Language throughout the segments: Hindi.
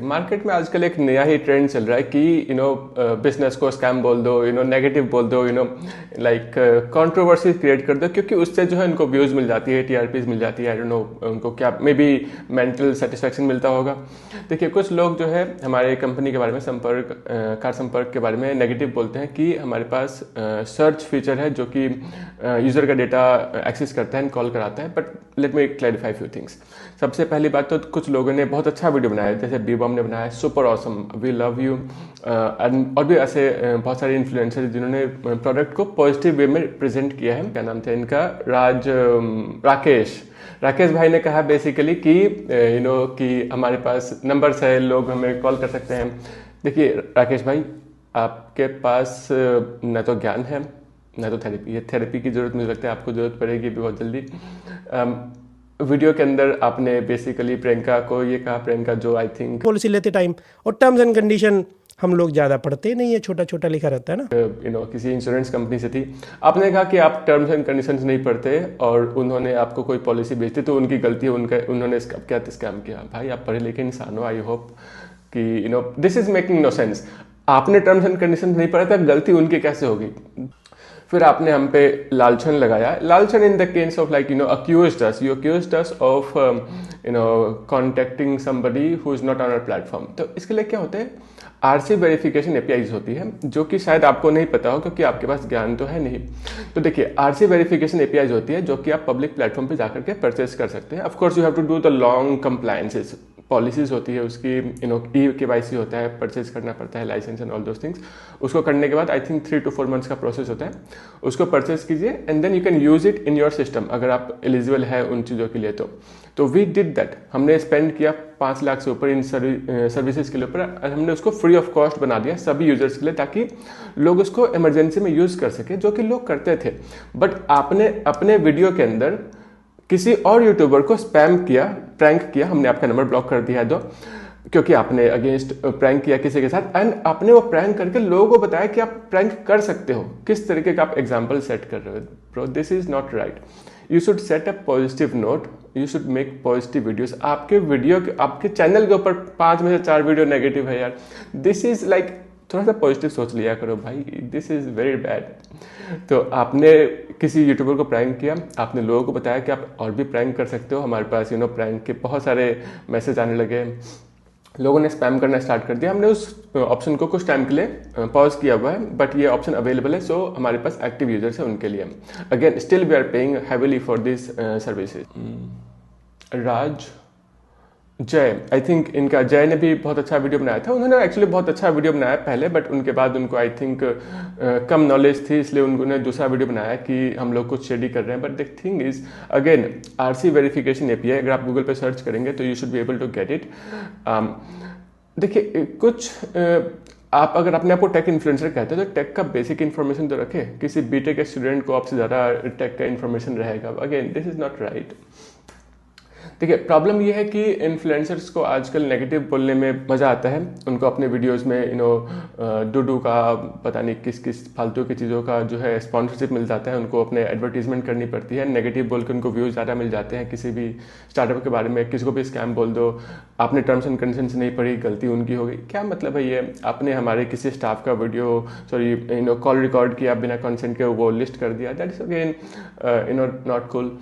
मार्केट में आजकल एक नया ही ट्रेंड चल रहा है कि बिजनेस को स्कैम बोल दो, नेगेटिव बोल दो, लाइक कंट्रोवर्सी क्रिएट कर दो, क्योंकि उससे जो है उनको व्यूज मिल जाती है, टीआरपीज मिल जाती है। आई डोंट नो उनको क्या मे बी मेंटल सेटिस्फेक्शन मिलता होगा। देखिए, कुछ लोग जो है हमारे कंपनी के बारे में, कार संपर्क के बारे में नेगेटिव बोलते हैं कि हमारे पास सर्च फीचर है जो कि यूजर का डेटा एक्सेस करता है, कॉल कराता है। But let me clarify few things. सबसे पहली बात तो कुछ लोगों ने बहुत अच्छा वीडियो बनाया है, जैसे बीबॉम ने बनाया है, super awesome, we love you, और भी ऐसे बहुत सारे इन्फ्लुएंसर जिन्होंने प्रोडक्ट को पॉजिटिव वे में प्रेजेंट किया है। क्या नाम था इनका? राकेश भाई ने कहा बेसिकली कि कि हमारे पास नंबर्स है, लोग हमें कॉल कर सकते हैं। देखिए राकेश भाई, आपके पास न तो ज्ञान है न तो थेरेपी है। थेरेपी की जरूरत मुझे लगता है आपको जरूरत पड़ेगी भी बहुत जल्दी। वीडियो के अंदर आपने बेसिकली प्रियंका को ये कहा, प्रियंका जो आई थिंक पॉलिसी लेते टाइम, और टर्म्स एंड कंडीशन हम लोग ज़्यादा पढ़ते नहीं है, छोटा छोटा लिखा रहता है ना। किसी इंश्योरेंस कंपनी से थी। आपने कहा कि आप टर्म्स एंड कंडीशंस नहीं पढ़ते और उन्होंने आपको कोई पॉलिसी भेजती तो उनकी गलती है, उन्होंने क्या स्कैम किया। भाई आप पढ़े लिखे इंसान हो, आई होप कि this is making no sense. आपने टर्म्स एंड कंडीशंस नहीं पढ़ा था, गलती उनकी कैसे होगी? फिर आपने हम पे लालछन लगाया, लालछन in the case of like accused us of contacting somebody who is not on our platform। तो इसके लिए क्या होता है, आरसी वेरिफिकेशन एपीआईज होती है, जो कि शायद आपको नहीं पता हो क्योंकि आपके पास ज्ञान तो है नहीं। तो देखिए, आरसी वेरिफिकेशन एपीआईज होती है जो कि आप पब्लिक प्लेटफॉर्म पे जाकर के परचेस कर सकते हैं। Of course you have to do the long compliances, policies होती है उसकी, KYC होता है, परचेज करना पड़ता है, license and all those things. उसको करने के बाद आई थिंक 3 to 4 months का प्रोसेस होता है। उसको परचेज कीजिए and then you can use it in your system, अगर आप एलिजिबल है उन चीज़ों के लिए। तो वी डिड दैट। हमने स्पेंड किया 5 लाख से ऊपर इन सर्विसेज के लिए ऊपर, और हमने उसको फ्री ऑफ कॉस्ट बना दिया सभी यूजर्स के लिए, ताकि लोग उसको इमरजेंसी में यूज कर सके, जो कि लोग करते थे। बट आपने अपने वीडियो के अंदर किसी और यूट्यूबर को स्पैम किया, प्रैंक किया। हमने आपका नंबर ब्लॉक कर दिया है दो, क्योंकि आपने अगेंस्ट प्रैंक किया किसी के साथ, एंड आपने वो प्रैंक करके लोगों को बताया कि आप प्रैंक कर सकते हो। किस तरीके का आप एग्जाम्पल सेट कर रहे हो? Bro, this is not right. You should set a positive note, you should make positive videos. आपके चैनल के ऊपर 5 में से 4 वीडियो नेगेटिव है यार। दिस इज लाइक, थोड़ा सा पॉजिटिव सोच लिया करो भाई, दिस इज वेरी बैड। तो आपने किसी यूट्यूबर को प्रैंक किया, आपने लोगों को बताया कि आप और भी प्रैंक कर सकते हो। हमारे पास प्रैंक के बहुत सारे मैसेज आने लगे, लोगों ने स्पैम करना स्टार्ट कर दिया। हमने उस ऑप्शन को कुछ टाइम के लिए पॉज किया हुआ है, बट ये ऑप्शन अवेलेबल है, सो हमारे पास एक्टिव यूजर्स है उनके लिए। Again still we are paying heavily for this services. Jay, I think इनका, जय ने भी बहुत अच्छा वीडियो बनाया था। उन्होंने एक्चुअली बहुत अच्छा वीडियो बनाया पहले, बट उनके बाद उनको आई थिंक कम नॉलेज थी, इसलिए उन्होंने दूसरा वीडियो बनाया कि हम लोग कुछ शेडी कर रहे हैं। But the thing is, again RC verification API अगर आप गूगल पे सर्च करेंगे तो you should be able to get it. देखिए, आप अगर अपने आप को टेक इन्फ्लुएंसर कहते हैं तो टेक का बेसिक इन्फॉर्मेशन तो रखें। किसी बीटेक के स्टूडेंट को आपसे ज़्यादा टेक का इन्फॉर्मेशन रहेगा। Again this is not right. देखिए, प्रॉब्लम ये है कि इन्फ्लुएंसर्स को आजकल नेगेटिव बोलने में मज़ा आता है। उनको अपने वीडियोस में डूडू का, पता नहीं किस किस फालतू की चीज़ों का जो है स्पॉन्सरशिप मिल जाता है, उनको अपने एडवर्टीजमेंट करनी पड़ती है। नेगेटिव बोल के उनको व्यूज़ ज़्यादा मिल जाते हैं। किसी भी स्टार्टअप के बारे में किसी को भी स्कैम बोल दो, आपने टर्म्स एंड कंडीशंस नहीं पढ़ी, गलती उनकी हो गई। क्या मतलब है ये? आपने हमारे किसी स्टाफ का वीडियो कॉल रिकॉर्ड किया बिना कंसेंट के, वो लिस्ट कर दिया, that is again not cool,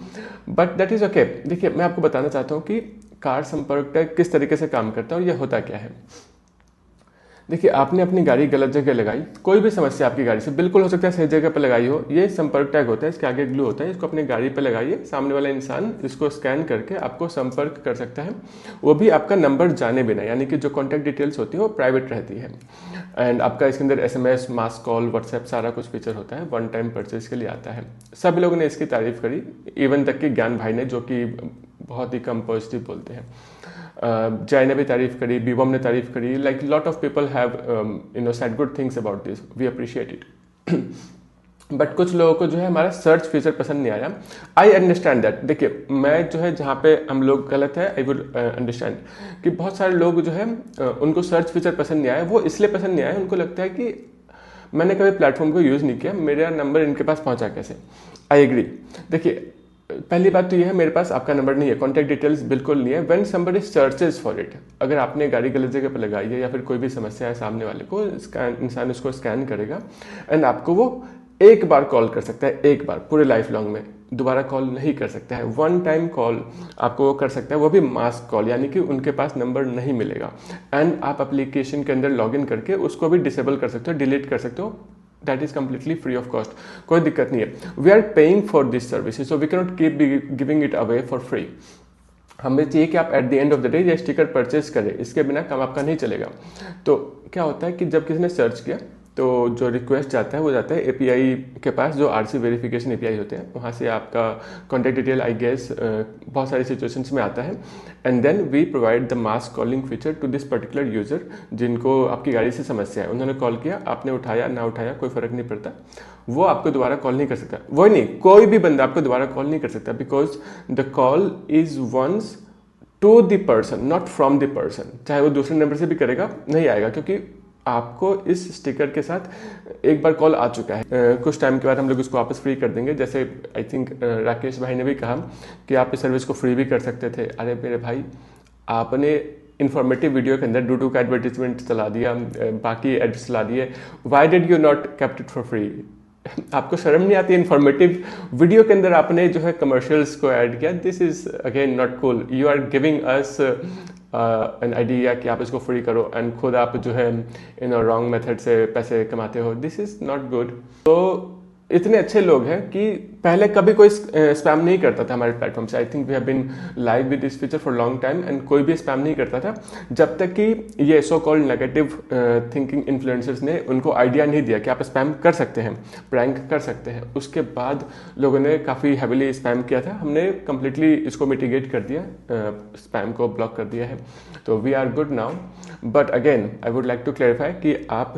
but that is okay. देखिए, मैं आपको बताना चाहता हूँ कि कार संपर्क टैग किस तरीके से काम करता है और ये होता क्या है। देखिए, आपने अपनी गाड़ी गलत जगह लगाई, कोई भी समस्या आपकी गाड़ी से, बिल्कुल हो सकता है सही जगह पर लगाई हो, ये संपर्क टैग होता है, इसके आगे ग्लू होता है, इसको अपनी गाड़ी पर लगाइए। सामने वाला इंसान इसको स्कैन करके आपको संपर्क कर सकता है, वो भी आपका नंबर जाने बिना, यानी कि जो कॉन्टैक्ट डिटेल्स होती है वो प्राइवेट रहती है। एंड आपका इसके अंदर SMS, मास कॉल, व्हाट्सएप, सारा कुछ फीचर होता है, वन टाइम परचेज के लिए आता है। सभी लोगों ने इसकी तारीफ करी, इवन तक कि ज्ञान भाई ने, जो कि बहुत ही कम पॉजिटिव बोलते हैं। जय ने भी तारीफ करी, बीबॉम ने तारीफ करी, like lot of people have said good things about this, we appreciate it. But कुछ लोगों को जो है हमारा सर्च फीचर पसंद नहीं आया। I understand that. देखिए, मैं जो है जहाँ पे हम लोग गलत है, आई वुड अंडरस्टैंड कि बहुत सारे लोग जो है उनको सर्च फीचर पसंद नहीं आया। वो इसलिए पसंद नहीं आया, उनको लगता है कि मैंने कभी प्लेटफॉर्म को यूज़ नहीं किया, मेरा नंबर इनके पास पहुँचा कैसे। I agree. देखिए, पहली बात तो ये है, मेरे पास आपका नंबर नहीं है, कॉन्टैक्ट डिटेल्स बिल्कुल नहीं है। When somebody searches for it, अगर आपने गाड़ी गलत जगह पर लगाई है या फिर कोई भी समस्या है सामने वाले को, इंसान उसको स्कैन करेगा एंड आपको वो एक बार कॉल कर सकता है, एक बार पूरे लाइफ लॉन्ग में, दोबारा कॉल नहीं कर सकता है। वन टाइम कॉल आपको वो कर सकता है, वो भी मास्क कॉल, यानी कि उनके पास नंबर नहीं मिलेगा। एंड आप एप्लीकेशन के अंदर लॉग इन करके उसको भी डिसेबल कर सकते हो, डिलीट कर सकते हो। That is completely free of cost, कोई दिक्कत नहीं है। We are paying for this services, so we cannot keep giving it away for free. हमें चाहिए कि आप at the end of the day ये स्टिकर परचेज करें, इसके बिना काम आपका नहीं चलेगा। तो क्या होता है कि जब किसी ने सर्च किया तो जो रिक्वेस्ट जाता है वो जाता है एपीआई के पास, जो आरसी वेरिफिकेशन एपीआई होते हैं, वहाँ से आपका कॉन्टैक्ट डिटेल आई गेस बहुत सारी सिचुएशंस में आता है। And then we provide the mass calling feature to this particular user, जिनको आपकी गाड़ी से समस्या है। उन्होंने कॉल किया, आपने उठाया ना उठाया कोई फर्क नहीं पड़ता, वो आपको दोबारा कॉल नहीं कर सकता। वही नहीं, कोई भी बंदा आपको दोबारा कॉल नहीं कर सकता, because the call is once to the person, not from the person. चाहे वो दूसरे नंबर से भी करेगा, नहीं आएगा, क्योंकि आपको इस स्टिकर के साथ एक बार कॉल आ चुका है। कुछ टाइम के बाद हम लोग उसको वापस फ्री कर देंगे। जैसे आई थिंक राकेश भाई ने भी कहा कि आप इस सर्विस को फ्री भी कर सकते थे। अरे मेरे भाई, आपने इन्फॉर्मेटिव वीडियो के अंदर डूडू का एडवर्टीजमेंट चला दिया, बाकी एड्स चला दिए, why did you not kept it for free? आपको शर्म नहीं आती? इन्फॉर्मेटिव वीडियो के अंदर आपने जो है कमर्शियल्स को ऐड किया। This is again not cool. You are giving us an idea कि आप इसको फ्री करो एंड खुद आप जो है इन रॉन्ग मेथड से पैसे कमाते हो। This is not good. तो इतने अच्छे लोग हैं कि पहले कभी कोई स्पैम नहीं करता था हमारे प्लेटफॉर्म से। I think we have been live with this feature for long time and कोई भी स्पैम नहीं करता था, जब तक कि ये so called negative thinking influencers ने उनको आइडिया नहीं दिया कि आप स्पैम कर सकते हैं, प्रैंक कर सकते हैं। उसके बाद लोगों ने काफ़ी हैविली स्पैम किया था। हमने कम्प्लीटली इसको मिटिगेट कर दिया, स्पैम को ब्लॉक कर दिया है। तो we are good now. But again I would like to clarify कि आप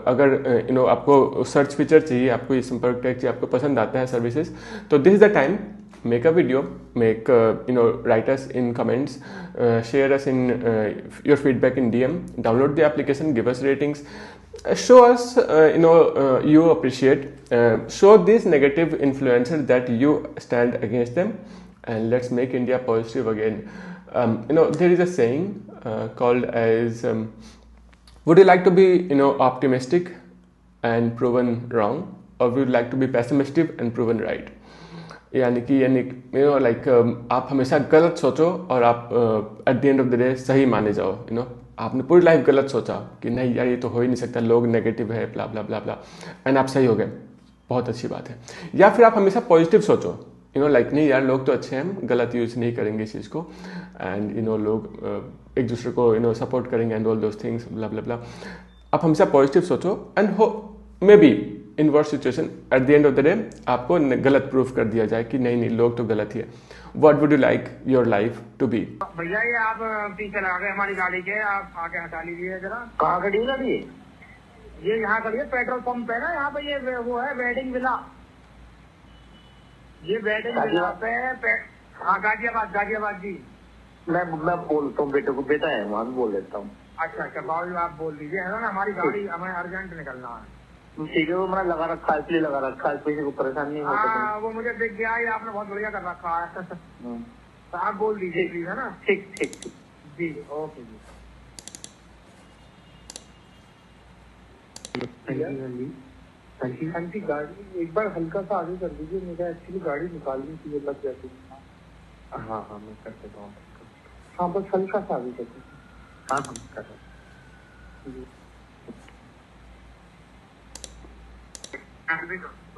अगर आपको सर्च फीचर चाहिए, आपको ये संपर्क टैग चाहिए, आपको पसंद आता है सर्विसेज, तो this is the time. Make a video, write us in comments, share us in your feedback in DM, download the application, give us ratings, show us you appreciate, show these negative influencers that you stand against them, and let's make India positive again. There is a saying called as would you like to be optimistic and proven wrong, or would you like to be pessimistic and proven right? यानी आप हमेशा गलत सोचो और आप at the end of the day सही माने जाओ। आपने पूरी लाइफ गलत सोचा कि नहीं यार ये तो हो ही नहीं सकता, लोग नेगेटिव है, ब्ला ब्ला ब्ला ब्ला, एंड आप सही हो गए, बहुत अच्छी बात है। या फिर आप हमेशा पॉजिटिव सोचो, नहीं यार लोग तो अच्छे हैं, हम गलत यूज नहीं करेंगे इस चीज़ को, एंड लोग एक दूसरे को सपोर्ट करेंगे एंड ऑल दोज थिंग्स, ब्ला ब्ला ब्ला। आप हमेशा पॉजिटिव सोचो एंड हो may be in worst situation at the end of the day आपको गलत प्रूफ कर दिया जाए कि नहीं लोग तो गलत ही है। What would you like your life to be? भैया ये आप पीछे लगा गए हमारी गाड़ी के, आप आके हटा लीजिए जरा। कहाँ खड़ी है गाड़ी? ये यहाँ खड़ी है, पेट्रोल पंप है ना यहाँ पे, ये वो है वेडिंग विला, ये वेडिंग विला पे। हाँ गाजियाबाद जी। मैं बोलता हूँ बेटे को, बेटा है वहाँ भी बोल देता हूँ। अच्छा बाबू आप बोल दीजिए, है ना, हमारी गाड़ी हमें अर्जेंट निकलना है। ठीक है, वो मैंने लगा रखा है, इसलिए लगा रखा है, किसी को परेशानी नहीं होती। हाँ वो मुझे दिख गया, ये आपने बहुत बढ़िया कर रखा है। तो आप बोल दीजिए प्लीज, है ना। ठीक जी, ओके जी। हाँ जी गाड़ी एक बार हल्का सा आगे कर दीजिए, मुझे एक्चुअली गाड़ी निकालनी थी, ये लग जाती है। हाँ मैं कर देता हूँ। हाँ बस हल्का सा आगे कर दीजिए। हाँ कर रहे हैं।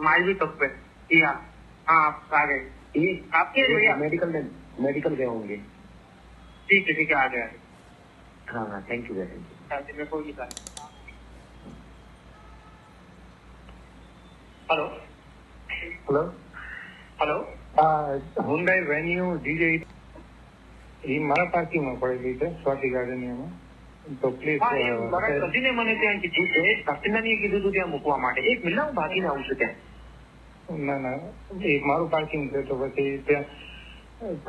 माइल भी तब पे हाँ आप आ गए। ये आपके भैया मेडिकल गए होंगे। ठीक है आ गया। हाँ थैंक यू वेरी मच। कोई नहीं। हेलो हुंडई वेन्यू DJ ही मारा पार्किंग में पड़ेगी थे स्वाति गार्डन में, તો પ્લીઝ મારા કજીને મને ત્યાં કીધું છે, કસ્ટમરને કીધું હતું ત્યાં મૂકવા માટે, એક મિનિટ હું ભાગીને આવું છું ત્યાં। ના એ મારું પાર્કિંગ છે, તો પછી ત્યાં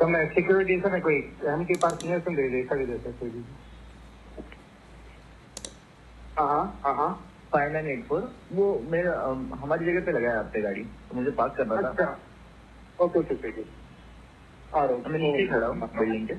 તમે સિક્યુરિટી છે ને કોઈ એમટી પાર્કિંગ હશે ને દેખાડી દેશે કોઈ બી। हाँ 5984 वो मेरा हमारी जगह पे लगा है आपने गाड़ी, तो मुझे पार्क करना था। ओके ओके आ रहा हूँ मैं नीचे खड़ा हूँ बिल्डिंग के